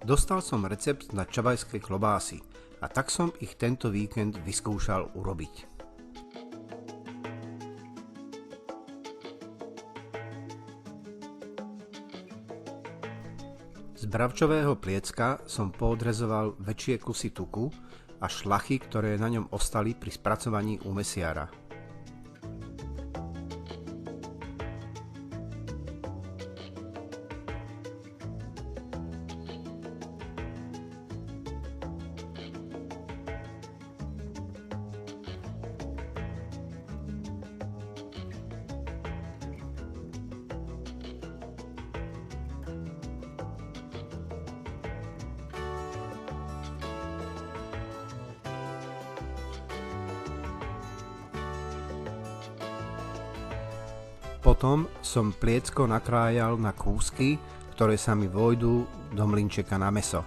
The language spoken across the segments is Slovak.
Dostal som recept na čabajské klobásy a tak som ich tento víkend vyskúšal urobiť. Z bravčového pliecka som poodrezoval väčšie kusy tuku a šlachy, ktoré na ňom ostali pri spracovaní u mesiara. Potom som pliecko nakrájal na kúsky, ktoré sa mi vojdú do mlynčeka na mäso.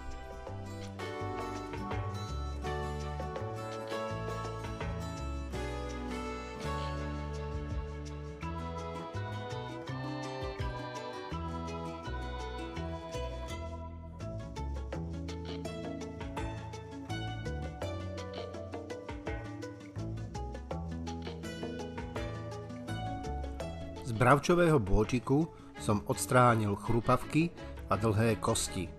Z bravčového bôčiku som odstránil chrupavky a dlhé kosti.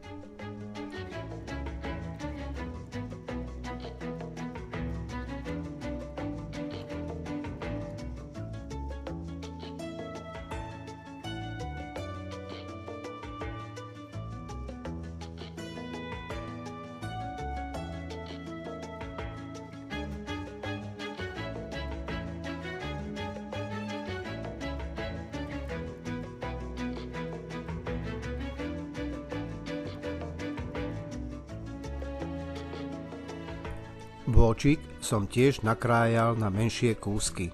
Bôčik som tiež nakrájal na menšie kúsky.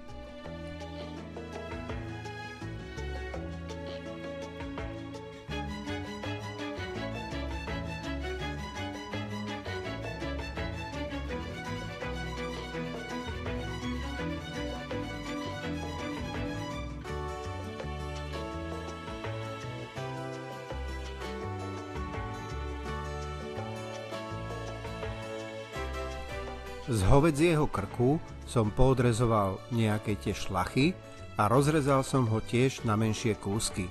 Z hovedzieho krku som poodrezoval nejaké tie šlachy a rozrezal som ho tiež na menšie kúsky.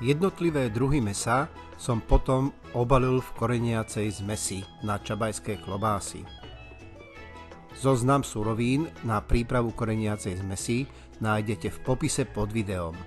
Jednotlivé druhy mäsa som potom obalil v koreniacej zmesi na čabajské klobásy. Zoznam surovín na prípravu koreniacej zmesi nájdete v popise pod videom.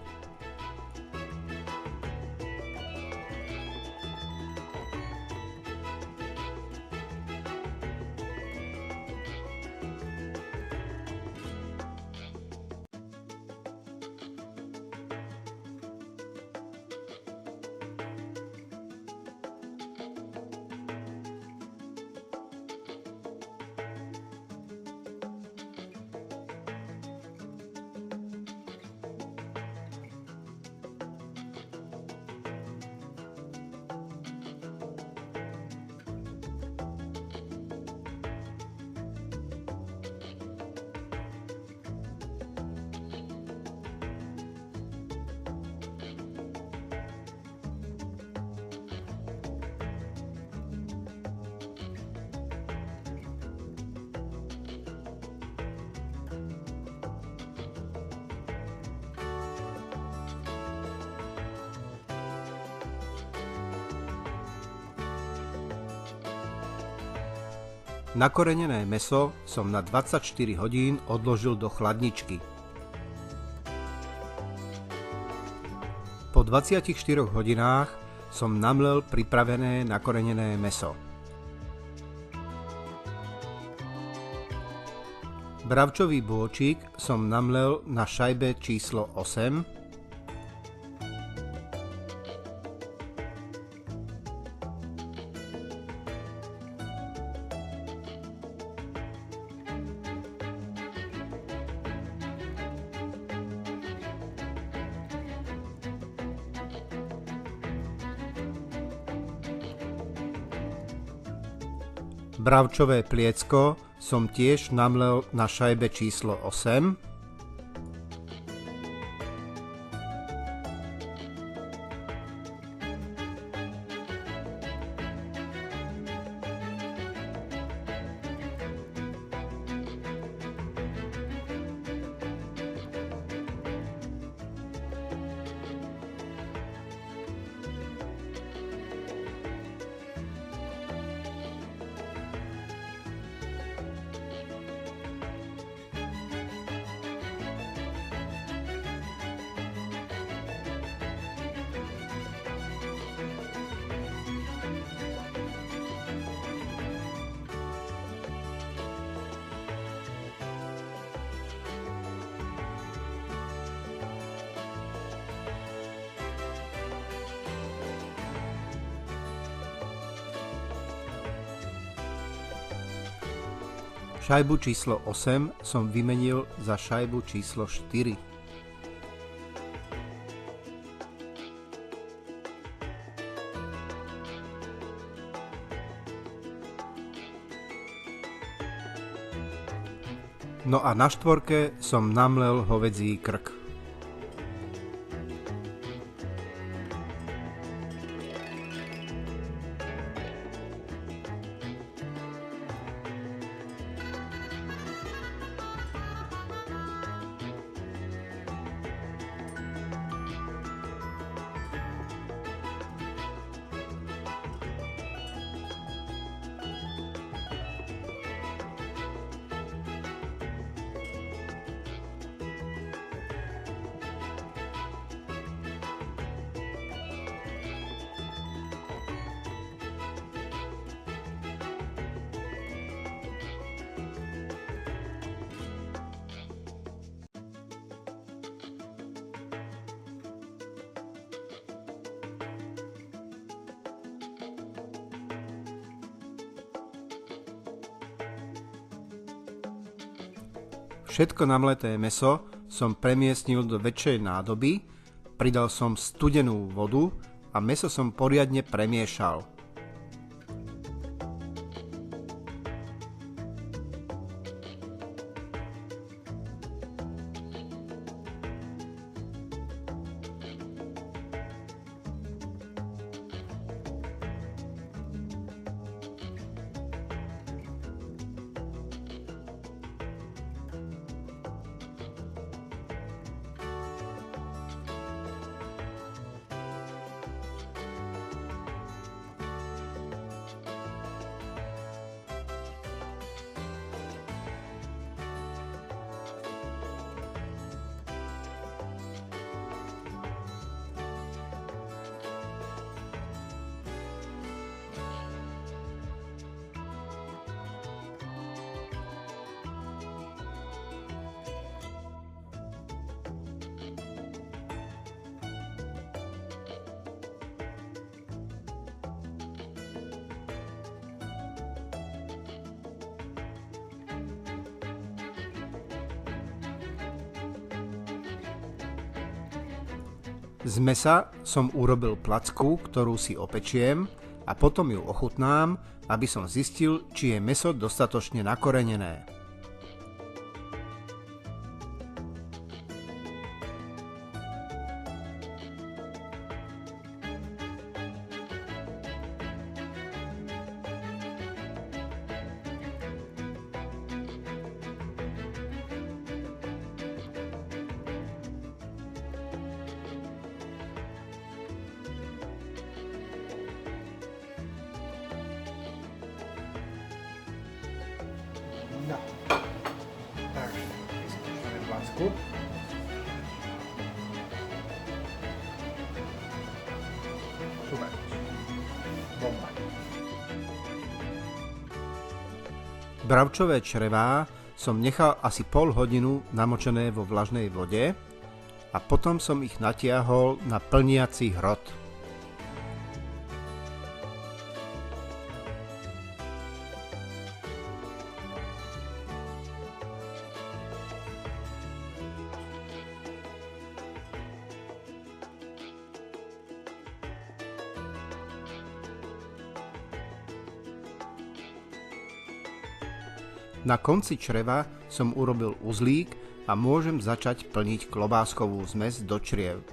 Nakorenené mäso som na 24 hodín odložil do chladničky. Po 24 hodinách som namlel pripravené nakorenené mäso. Bravčový bôčik som namlel na šajbe číslo 8. Bravčové pliecko som tiež namlel na šajbe číslo 8. Šajbu číslo 8 som vymenil za šajbu číslo 4. No a na štvorke som namlel hovädzí krk. Všetko namleté mäso som premiestnil do väčšej nádoby, pridal som studenú vodu a mäso som poriadne premiešal. Z mäsa som urobil placku, ktorú si opečiem a potom ju ochutnám, aby som zistil, či je mäso dostatočne nakorenené. No, takže vyskúšame placku. Super. Bomba. Bravčové črevá som nechal asi pol hodinu namočené vo vlažnej vode a potom som ich natiahol na plniaci hrot. Na konci čreva som urobil uzlík a môžem začať plniť klobáskovú zmes do čriev.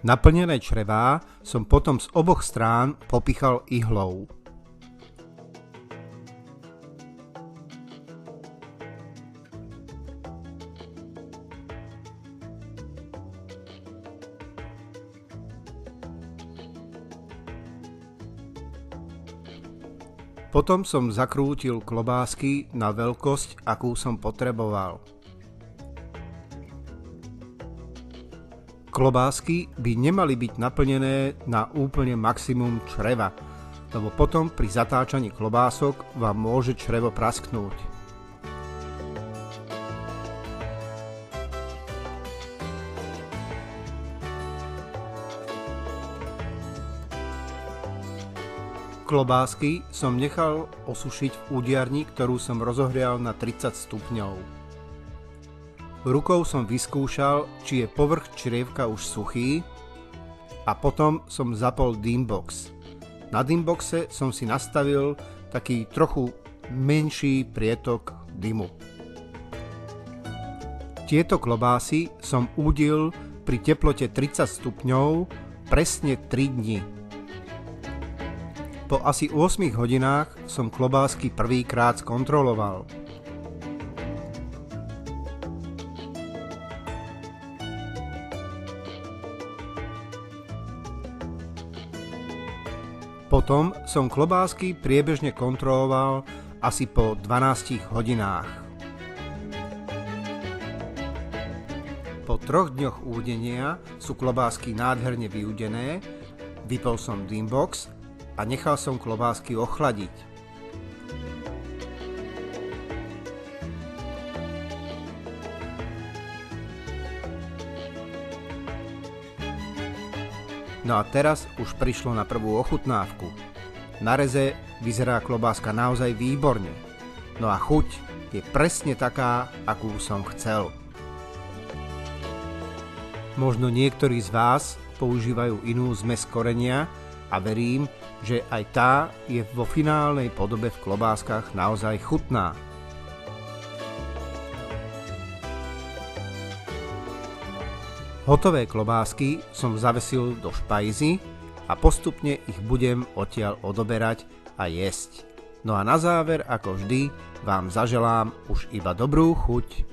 Naplnené črevá som potom z oboch strán popichal ihlou. Potom som zakrútil klobásky na veľkosť, akú som potreboval. Klobásky by nemali byť naplnené na úplne maximum čreva, lebo potom pri zatáčaní klobások vám môže črevo prasknúť. Klobásky som nechal osušiť v údiarni, ktorú som rozohrial na 30 stupňov. Rukou som vyskúšal, či je povrch črievka už suchý a potom som zapol Dimbox. Na Dimboxe som si nastavil taký trochu menší prietok dymu. Tieto klobásy som údil pri teplote 30 stupňov presne 3 dni. Po asi 8 hodinách som klobásky prvýkrát skontroloval. Potom som klobásky priebežne kontroloval asi po 12 hodinách. Po 3 dňoch údenia sú klobásky nádherne vyúdené, vypol som Dimbox a nechal som klobásky ochladiť. No a teraz už prišlo na prvú ochutnávku. Na reze vyzerá klobáska naozaj výborne. No a chuť je presne taká, akú som chcel. Možno niektorí z vás používajú inú zmes korenia a verím, že aj tá je vo finálnej podobe v klobáskach naozaj chutná. Hotové klobásky som zavesil do špajzy a postupne ich budem odtiaľ odoberať a jesť. No a na záver, ako vždy, vám zaželám už iba dobrú chuť.